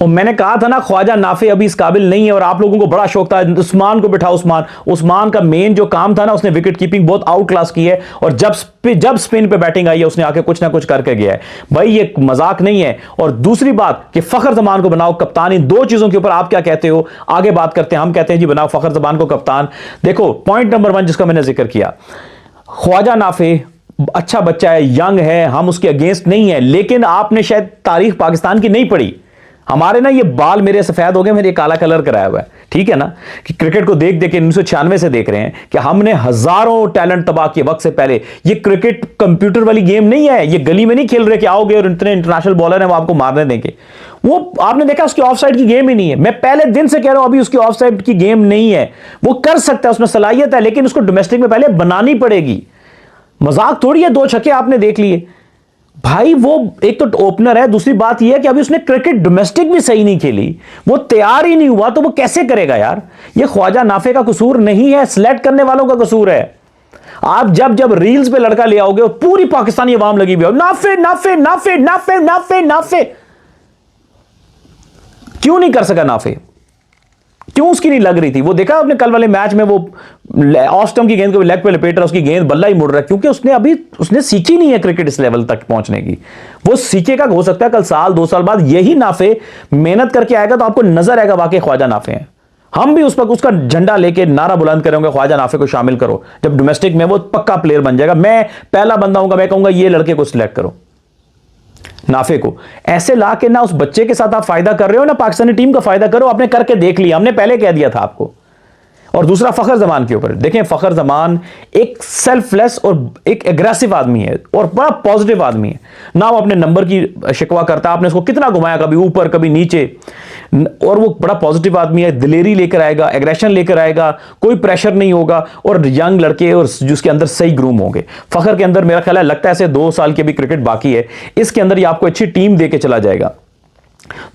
और मैंने कहा था ना, ख्वाजा नाफे अभी इस काबिल नहीं है, और आप लोगों को बड़ा शौक था उस्मान को बिठाओ। उस्मान का मेन जो काम था ना, उसने विकेट कीपिंग बहुत आउट क्लास की है, और जब स्पिन पे बैटिंग आई है उसने आके कुछ ना कुछ करके गया है भाई, ये मजाक नहीं है। और दूसरी बात कि फखर जमान को बनाओ कप्तान, इन दो चीजों के ऊपर आप क्या कहते हो, आगे बात करते हैं। हम कहते हैं जी बनाओ फखर जमान को कप्तान। देखो पॉइंट नंबर 1 जिसका मैंने जिक्र किया, ख्वाजा नाफे अच्छा बच्चा है, यंग है, हम उसके अगेंस्ट नहीं है, लेकिन आपने शायद तारीख पाकिस्तान की नहीं पढ़ी। हमारे ना ये बाल मेरे सफेद हो गए, मेरे काला कलर कराया हुआ है, ठीक है ना, कि क्रिकेट को देख देख के 1996 से देख रहे हैं कि हमने हजारों टैलेंट तबाह किए वक्त से पहले। ये क्रिकेट कंप्यूटर वाली गेम नहीं है, ये गली में नहीं खेल रहे कि आओगे और इतने इंटरनेशनल बॉलर हैं वो आपको मारने देंगे। वो आपने देखा उसकी ऑफ साइड की गेम ही नहीं है। मैं पहले दिन से कह रहा हूं अभी उसकी ऑफ साइड की गेम नहीं है। वो कर सकता है, उसमें सलाहियत है, लेकिन उसको डोमेस्टिक में पहले बनानी पड़ेगी। मजाक थोड़ी है, 2 छक्के आपने देख लिए भाई। वो एक तो ओपनर है, दूसरी बात यह है कि अभी उसने क्रिकेट डोमेस्टिक भी सही नहीं खेली, वो तैयार ही नहीं हुआ, तो वो कैसे करेगा यार। ये ख्वाजा नाफे का कसूर नहीं है, सिलेक्ट करने वालों का कसूर है। आप जब रील्स पे लड़का ले आओगे और पूरी पाकिस्तानी अवाम लगी हुई है नाफे नाफे नाफे नाफे नाफे नाफे। क्यों नहीं कर सका नाफे, क्यों उसकी नहीं लग रही थी। वो देखा आपने कल वाले मैच में, वो ऑफ स्टंप की गेंद को लेग पे लपेट रहा, उसकी गेंद बल्ला ही मुड़ रहा है, क्योंकि उसने सीखी नहीं है क्रिकेट इस लेवल तक पहुंचने की। वो सीखेगा, हो सकता है कल साल 2 साल बाद यही नाफे मेहनत करके आएगा तो आपको नजर आएगा वाकई ख्वाजा नाफे हैं। हम भी उस पर उसका झंडा लेके नारा बुलंद करेंगे, ख्वाजा नाफे को शामिल करो। जब डोमेस्टिक में वो पक्का प्लेयर बन जाएगा, मैं पहला बंदा हूंगा, मैं कहूंगा ये लड़के को सिलेक्ट करो, नाफे को। ऐसे ला के ना उस बच्चे के साथ आप फायदा कर रहे हो ना पाकिस्तानी टीम का फायदा करो। आपने करके देख लिया, हमने पहले कह दिया था आपको। और दूसरा फखर जमान के ऊपर देखें, फखर जमान एक सेल्फलेस और एक एग्रेसिव आदमी है और बड़ा पॉजिटिव आदमी है ना। वो अपने नंबर की शिकवा करता है, आपने उसको कितना घुमाया, कभी ऊपर कभी नीचे, और वो बड़ा पॉजिटिव आदमी है। दिलेरी लेकर आएगा, एग्रेशन लेकर आएगा, कोई प्रेशर नहीं होगा, और यंग लड़के और जिसके अंदर सही ग्रूम होंगे। फखर के अंदर मेरा ख्याल है, लगता है ऐसे 2 साल की भी क्रिकेट बाकी है, इसके अंदर ये आपको अच्छी टीम दे के चला जाएगा।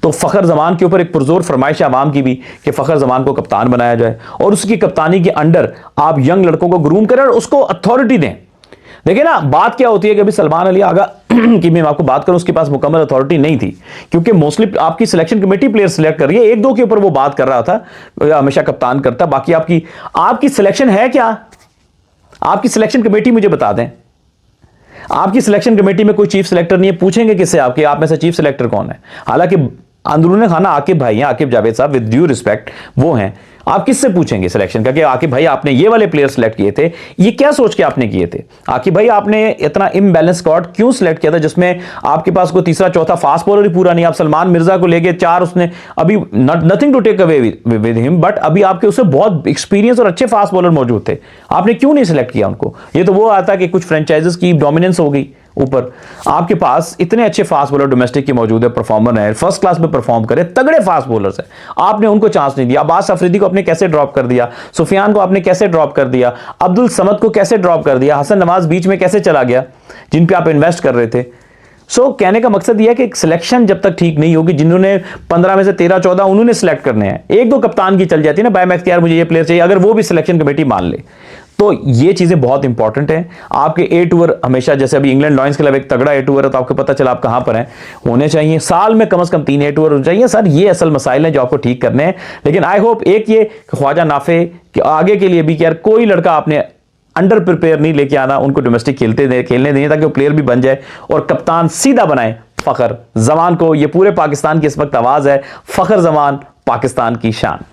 तो फखर जमान के ऊपर एक पुरजोर फरमाइश है आवाम की भी कि फखर जमान को कप्तान बनाया जाए, और उसकी कप्तानी के अंडर आप यंग लड़कों को ग्रूम करें और उसको अथॉरिटी दें। देखिए ना, बात क्या होती है कि अभी सलमान अली आगा की मैं आपको बात करूं, उसके पास मुकम्मल अथॉरिटी नहीं थी, क्योंकि मोस्टली आपकी सिलेक्शन कमेटी प्लेयर सिलेक्ट कर रही है। 1-2 के ऊपर वो बात कर रहा था, हमेशा कप्तान करता। बाकी आपकी सिलेक्शन है क्या? आपकी सिलेक्शन कमेटी मुझे बता दें। आपकी सिलेक्शन कमेटी में कोई चीफ सिलेक्टर नहीं है, पूछेंगे किससे आप में से चीफ सिलेक्टर कौन है? हालांकि अंदरूनी खाना आकिब भाई हैं, आकिब जावेद साहब, विद ड्यू रिस्पेक्ट वो हैं। आप किससे पूछेंगे सिलेक्शन का कि आकिब भाई आपने ये वाले प्लेयर सिलेक्ट किए थे, ये क्या सोच के आपने किए थे? आकिब भाई आपने इतना इम्बैलेंस स्क्वाड क्यों सिलेक्ट किया था जिसमें आपके पास कोई तीसरा चौथा फास्ट बॉलर ही पूरा नहीं? आप सलमान मिर्जा को लेके 4 उसने अभी, nothing to take away with him, but अभी आपके उससे बहुत एक्सपीरियंस और अच्छे फास्ट बॉलर मौजूद थे, आपने क्यों नहीं सिलेक्ट किया उनको? ये तो वो आता कि कुछ फ्रेंचाइजेस की डोमिनेंस हो गई ऊपर। आपके पास इतने अच्छे फास्ट बॉलर डोमेस्टिक के मौजूद है, परफॉर्मर है, फर्स्ट क्लास में परफॉर्म करे, तगड़े फास्ट बॉलर्स हैं, आपने उनको चांस नहीं दिया। अब्बास अफरीदी को आपने कैसे ड्रॉप कर दिया, सुफियान को आपने कैसे ड्रॉप कर दिया, अब्दुल समद को कैसे ड्रॉप कर दिया, हसन नवाज बीच में कैसे चला गया, जिन पे आप इन्वेस्ट कर रहे थे। कहने का मकसद यह है कि सिलेक्शन जब तक ठीक नहीं होगी, जिन्होंने 15 में से 13-14 उन्होंने सिलेक्ट करने हैं, 1-2 कप्तान की चल जाती है ना बाय मैक्स, यार मुझे ये प्लेयर चाहिए, अगर वो भी सिलेक्शन कमेटी मान ले, तो ये चीजें बहुत इंपॉर्टेंट हैं। आपके 8 ओवर हमेशा, जैसे अभी इंग्लैंड लॉयंस क्लब एक तगड़ा 8 ओवर है, तो आपको पता चला आप कहां पर हैं, होने चाहिए साल में कम से कम 3 8 ओवर होने चाहिए। सर ये असल मसाइल हैं जो आपको ठीक करने हैं। लेकिन आई होप एक ये ख्वाजा नाफे कि आगे के लिए भी कि यार कोई लड़का आपने अंडर प्रिपेयर नहीं लेके आना, उनको डोमेस्टिक खेलने दें ताकि वो प्लेयर भी बन जाए, और कप्तान सीधा बनाए फखर जमान को। ये पूरे पाकिस्तान की इस वक्त आवाज है, फखर जमान पाकिस्तान की शान।